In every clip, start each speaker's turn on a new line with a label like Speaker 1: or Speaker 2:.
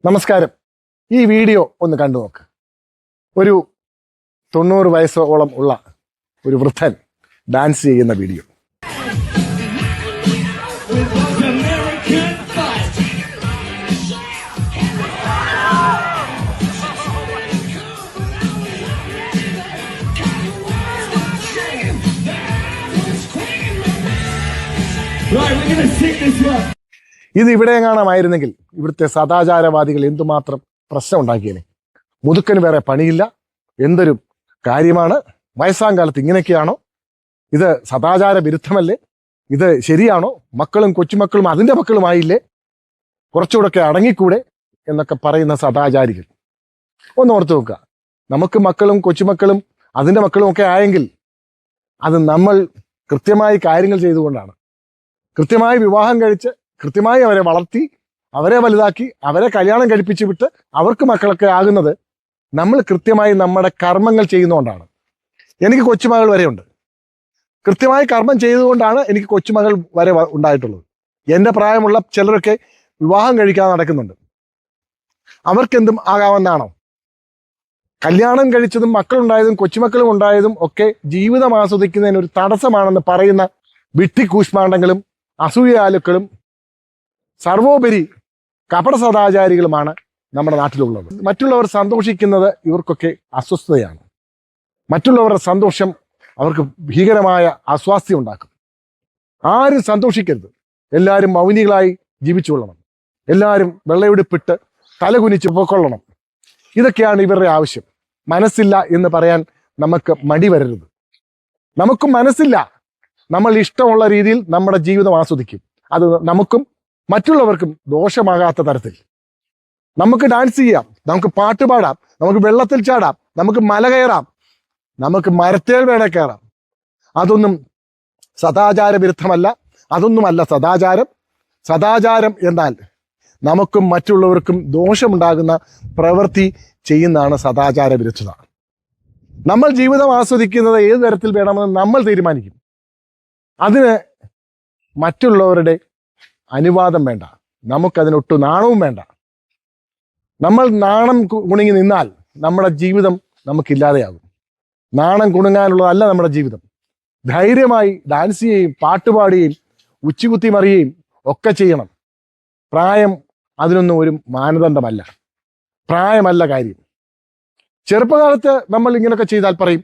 Speaker 1: നമസ്കാരം. ഈ വീഡിയോ ഒന്ന് കണ്ടു നോക്ക്. ഒരു 90 വയസ്സോളം ഉള്ള ഒരു വൃദ്ധൻ ഡാൻസ് ചെയ്യുന്ന വീഡിയോ. ഇത് ഇവിടെ എങ്ങാണമായിരുന്നെങ്കിൽ ഇവിടുത്തെ സദാചാരവാദികൾ എന്തുമാത്രം പ്രശ്നം ഉണ്ടാക്കിയേനെ. മുതുക്കന് വേറെ പണിയില്ല, എന്തൊരു കാര്യമാണ്, വയസ്സാം കാലത്ത് ഇങ്ങനെയൊക്കെയാണോ, ഇത് സദാചാര വിരുദ്ധമല്ലേ, ഇത് ശരിയാണോ, മക്കളും കൊച്ചുമക്കളും അതിൻ്റെ മക്കളുമായില്ലേ, കുറച്ചുകൂടെയൊക്കെ അടങ്ങിക്കൂടെ എന്നൊക്കെ പറയുന്ന സദാചാരികൾ. ഒന്ന് ഓർത്ത് നോക്കുക. നമുക്ക് മക്കളും കൊച്ചുമക്കളും അതിൻ്റെ മക്കളും ഒക്കെ ആയെങ്കിൽ അത് നമ്മൾ കൃത്യമായി കാര്യങ്ങൾ ചെയ്തുകൊണ്ടാണ്. കൃത്യമായി വിവാഹം കഴിച്ച് കൃത്യമായി അവരെ വളർത്തി അവരെ വലുതാക്കി അവരെ കല്യാണം കഴിപ്പിച്ച് വിട്ട് അവർക്ക് മക്കളൊക്കെ ആകുന്നത് നമ്മൾ കൃത്യമായി നമ്മുടെ കർമ്മങ്ങൾ ചെയ്യുന്നതുകൊണ്ടാണ്. എനിക്ക് കൊച്ചുമകൾ വരെയുണ്ട്. കൃത്യമായി കർമ്മം ചെയ്തുകൊണ്ടാണ് എനിക്ക് കൊച്ചുമകൾ വരെ ഉണ്ടായിട്ടുള്ളത്. എൻ്റെ പ്രായമുള്ള ചിലരൊക്കെ വിവാഹം കഴിക്കാതെ നടക്കുന്നുണ്ട്. അവർക്കെന്തും ആകാമെന്നാണോ? കല്യാണം കഴിച്ചതും മക്കളുണ്ടായതും കൊച്ചുമക്കളും ഉണ്ടായതും ഒക്കെ ജീവിതം ആസ്വദിക്കുന്നതിന് ഒരു തടസ്സമാണെന്ന് പറയുന്ന വിട്ടിക്കൂഷ്മാണ്ഡങ്ങളും അസൂയാലുക്കളും സർവോപരി കപട സദാചാരികളുമാണ് നമ്മുടെ നാട്ടിലുള്ളത്. മറ്റുള്ളവർ സന്തോഷിക്കുന്നത് ഇവർക്കൊക്കെ അസ്വസ്ഥതയാണ്. മറ്റുള്ളവരുടെ സന്തോഷം അവർക്ക് ഭീകരമായ അസ്വാസ്ഥ്യം ഉണ്ടാക്കും. ആരും സന്തോഷിക്കരുത്. എല്ലാവരും മൗനികളായി ജീവിച്ചുകൊള്ളണം. എല്ലാവരും വെള്ളയുടുപ്പിട്ട് തലകുനിച്ച് പൊക്കൊള്ളണം. ഇതൊക്കെയാണ് ഇവരുടെ ആവശ്യം. മനസ്സില്ല എന്ന് പറയാൻ നമുക്ക് മടി വരരുത്. നമുക്കും മനസ്സില്ല. നമ്മൾ ഇഷ്ടമുള്ള രീതിയിൽ നമ്മുടെ ജീവിതം ആസ്വദിക്കും. അത് നമുക്കും മറ്റുള്ളവർക്കും ദോഷമാകാത്ത തരത്തിൽ. നമുക്ക് ഡാൻസ് ചെയ്യാം, നമുക്ക് പാട്ട് പാടാം, നമുക്ക് വെള്ളത്തിൽ ചാടാം, നമുക്ക് മല കയറാം, നമുക്ക് മരത്തേൽ വേണേ കയറാം. അതൊന്നും സദാചാര വിരുദ്ധമല്ല. അതൊന്നുമല്ല സദാചാരം. സദാചാരം എന്നാൽ നമുക്കും മറ്റുള്ളവർക്കും ദോഷമുണ്ടാകുന്ന പ്രവൃത്തി ചെയ്യുന്നതാണ് സദാചാര വിരുദ്ധത. നമ്മൾ ജീവിതം ആസ്വദിക്കുന്നത് ഏത് തരത്തിൽ വേണമെന്ന് നമ്മൾ തീരുമാനിക്കും. അതിന് മറ്റുള്ളവരുടെ അനുവാദം വേണ്ട. നമുക്കതിനൊട്ടു നാണവും വേണ്ട. നമ്മൾ നാണം കുണുങ്ങി നിന്നാൽ നമ്മുടെ ജീവിതം നമുക്കില്ലാതെയാകും. നാണം കുണുങ്ങാനുള്ളതല്ല നമ്മുടെ ജീവിതം. ധൈര്യമായി ഡാൻസ് ചെയ്യുകയും പാട്ടുപാടുകയും ഉച്ചികുത്തി മറിയുകയും ഒക്കെ ചെയ്യണം. പ്രായം അതിനൊന്നും ഒരു മാനദണ്ഡമല്ല. പ്രായമല്ല കാര്യം. ചെറുപ്പകാലത്ത് നമ്മൾ ഇങ്ങനെയൊക്കെ ചെയ്താൽ പറയും,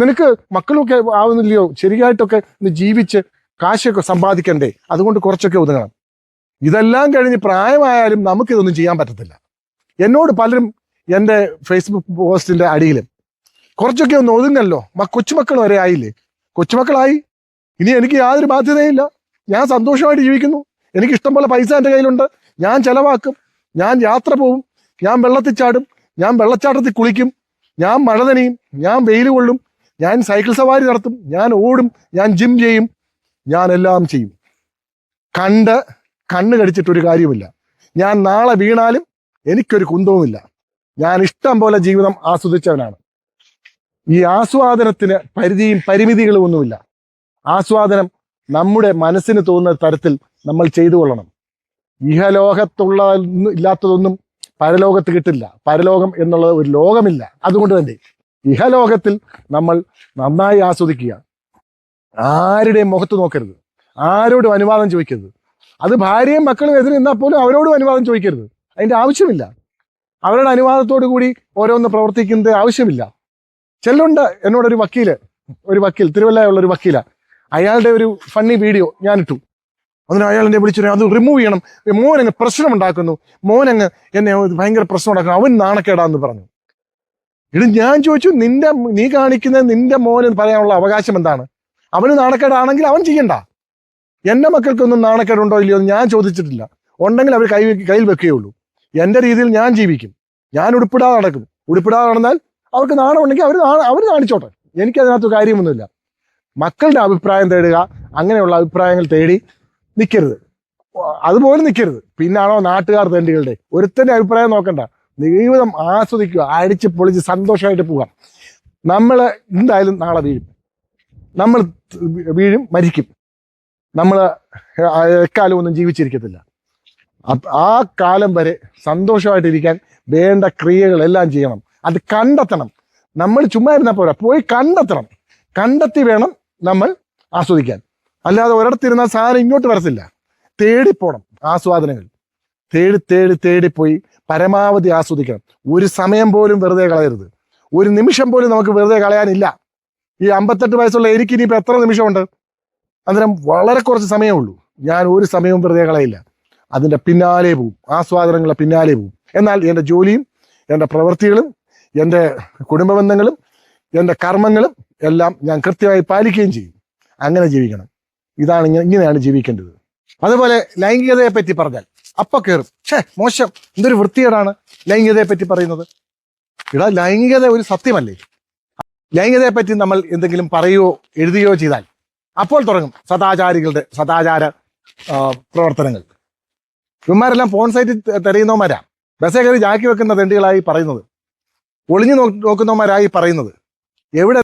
Speaker 1: നിനക്ക് മക്കളൊക്കെ ആവുന്നില്ലയോ, ശരിയായിട്ടൊക്കെ ജീവിച്ച് കാശൊക്കെ സമ്പാദിക്കണ്ടേ, അതുകൊണ്ട് കുറച്ചൊക്കെ ഒതുങ്ങണം. ഇതെല്ലാം കഴിഞ്ഞ് പ്രായമായാലും നമുക്കിതൊന്നും ചെയ്യാൻ പറ്റത്തില്ല. എന്നോട് പലരും എൻ്റെ ഫേസ്ബുക്ക് പോസ്റ്റിന്റെ അടിയിലും കുറച്ചൊക്കെ ഒന്ന് ഒതുങ്ങല്ലോ, കൊച്ചുമക്കൾ വരെ ആയില്ലേ, കൊച്ചുമക്കളായി, ഇനി എനിക്ക് യാതൊരു ബാധ്യതയില്ല, ഞാൻ സന്തോഷമായിട്ട് ജീവിക്കുന്നു, എനിക്ക് ഇഷ്ടം പോലെ പൈസ എൻ്റെ കയ്യിലുണ്ട്, ഞാൻ ചെലവാക്കും, ഞാൻ യാത്ര പോവും, ഞാൻ വെള്ളത്തിൽ ചാടും, ഞാൻ വെള്ളച്ചാട്ടത്തിൽ കുളിക്കും, ഞാൻ മഴ നനയും, ഞാൻ വെയിൽ കൊള്ളും, ഞാൻ സൈക്കിൾ സവാരി നടത്തും, ഞാൻ ഓടും, ഞാൻ ജിം ചെയ്യും, ഞാൻ എല്ലാം ചെയ്യും. കണ്ണ് കടിച്ചിട്ടൊരു കാര്യമില്ല. ഞാൻ നാളെ വീണാലും എനിക്കൊരു കുന്തവുമില്ല. ഞാൻ ഇഷ്ടം പോലെ ജീവിതം ആസ്വദിച്ചവനാണ്. ഈ ആസ്വാദനത്തിന് പരിധിയും പരിമിതികളും ഒന്നുമില്ല. ആസ്വാദനം നമ്മുടെ മനസ്സിന് തോന്നുന്ന തരത്തിൽ നമ്മൾ ചെയ്തു കൊള്ളണം. ഇഹലോകത്തുള്ള ഇല്ലാത്തതൊന്നും പരലോകത്ത് കിട്ടില്ല. പരലോകം എന്നുള്ളത് ഒരു ലോകമില്ല. അതുകൊണ്ട് തന്നെ ഇഹലോകത്തിൽ നമ്മൾ നന്നായി ആസ്വദിക്കുക. ആരുടെയും മുഖത്ത് നോക്കരുത്, ആരോടും അനുവാദം ചോദിക്കരുത്. അത് ഭാര്യയും മക്കളും എതിരെ നിന്നാൽ പോലും അവരോടും അനുവാദം ചോദിക്കരുത്. അതിൻ്റെ ആവശ്യമില്ല. അവരുടെ അനുവാദത്തോടു കൂടി ഓരോന്ന് പ്രവർത്തിക്കുന്നത് ആവശ്യമില്ല. ചെല്ലുണ്ട് എന്നോടൊരു വക്കീൽ തിരുവല്ലയുള്ളൊരു വക്കീല, അയാളുടെ ഒരു ഫണ്ണി വീഡിയോ ഞാനിട്ടു. അതിന് അയാൾ എന്നെ വിളിച്ചു, അത് റിമൂവ് ചെയ്യണം, മോനങ്ങ് പ്രശ്നം ഉണ്ടാക്കുന്നു, മോനങ്ങ് എന്നെ ഭയങ്കര പ്രശ്നം ഉണ്ടാക്കുന്നു, അവൻ നാണക്കേടാന്ന് പറഞ്ഞു. ഞാൻ ചോദിച്ചു, നീ കാണിക്കുന്ന നിന്റെ മോന് പറയാനുള്ള അവകാശം എന്താണ്? അവന് നാണക്കേടാണെങ്കിൽ അവൻ ചെയ്യണ്ട. എൻ്റെ മക്കൾക്കൊന്നും നാണക്കേടുണ്ടോ ഇല്ലയോ എന്ന് ഞാൻ ചോദിച്ചിട്ടില്ല. ഉണ്ടെങ്കിൽ അവർ കയ്യിൽ വെക്കുകയുള്ളൂ. എൻ്റെ രീതിയിൽ ഞാൻ ജീവിക്കും. ഞാൻ ഉടുപ്പിടാതെ നടക്കും. ഉടുപ്പിടാതെ നടന്നാൽ അവർക്ക് നാണം ഉണ്ടെങ്കിൽ അവർ കാണിച്ചോട്ടെ. എനിക്കതിനകത്ത് കാര്യമൊന്നുമില്ല. മക്കളുടെ അഭിപ്രായം തേടുക, അങ്ങനെയുള്ള അഭിപ്രായങ്ങൾ തേടി നിൽക്കരുത്. അതുപോലെ നിൽക്കരുത്. പിന്നാണോ നാട്ടുകാർ തേണ്ടികളുടെ. ഒരുത്തൻ്റെ അഭിപ്രായം നോക്കണ്ട. ജീവിതം ആസ്വദിക്കുക, അടിച്ച് പൊളിച്ച് സന്തോഷമായിട്ട് പോകാം. നമ്മൾ എന്തായാലും നാളെ വീഴും. നമ്മൾ വീഴും, മരിക്കും. നമ്മൾ എക്കാലം ഒന്നും ജീവിച്ചിരിക്കത്തില്ല. ആ കാലം വരെ സന്തോഷമായിട്ടിരിക്കാൻ വേണ്ട ക്രിയകളെല്ലാം ചെയ്യണം. അത് കണ്ടെത്തണം. നമ്മൾ ചുമ്മാ ഇരുന്നാൽ പോരാ, പോയി കണ്ടെത്തണം. കണ്ടെത്തി വേണം നമ്മൾ ആസ്വദിക്കാൻ. അല്ലാതെ ഒരിടത്തിരുന്നാൽ സാധനം ഇങ്ങോട്ട് വരത്തില്ല. തേടിപ്പോണം ആസ്വാദനങ്ങൾ. തേടിപ്പോയി പരമാവധി ആസ്വദിക്കണം. ഒരു സമയം പോലും വെറുതെ കളയരുത്. ഒരു നിമിഷം പോലും നമുക്ക് വെറുതെ കളയാനില്ല. ഈ 58 വയസ്സുള്ള എനിക്ക് ഇനിയിപ്പോൾ എത്ര നിമിഷമുണ്ട്? അന്നേരം വളരെ കുറച്ച് സമയമേ ഉള്ളൂ. ഞാൻ ഒരു സമയവും വെറുതെ കളയില്ല. അതിൻ്റെ പിന്നാലെ പോവും, ആസ്വാദനങ്ങളുടെ പിന്നാലെ പോവും. എന്നാൽ എൻ്റെ ജോലിയും എൻ്റെ പ്രവൃത്തികളും എൻ്റെ കുടുംബ ബന്ധങ്ങളും എൻ്റെ കർമ്മങ്ങളും എല്ലാം ഞാൻ കൃത്യമായി പാലിക്കുകയും ചെയ്യും. അങ്ങനെ ജീവിക്കണം. ഇങ്ങനെയാണ് ജീവിക്കേണ്ടത്. അതുപോലെ ലൈംഗികതയെ പറ്റി പറഞ്ഞാൽ അപ്പ കയറും, മോശം, എന്തൊരു വൃത്തികേടാണ് ലൈംഗികതയെ പറ്റി പറയുന്നത്. ലൈംഗികത ഒരു സത്യമല്ലേ? ലൈംഗികതയെ പറ്റി നമ്മൾ എന്തെങ്കിലും പറയുകയോ എഴുതുകയോ ചെയ്താൽ അപ്പോൾ തുടങ്ങും സദാചാര പ്രവർത്തനങ്ങൾ. ഇവന്മാരെല്ലാം ഫോൺ സൈറ്റിൽ തിരയുന്നവന്മാരാ, ബസ്സേ കയറി ജാക്കി വെക്കുന്ന തെണ്ടികളായി പറയുന്നത്, ഒളിഞ്ഞു നോക്കുന്നവന്മാരായി പറയുന്നത്. എവിടെ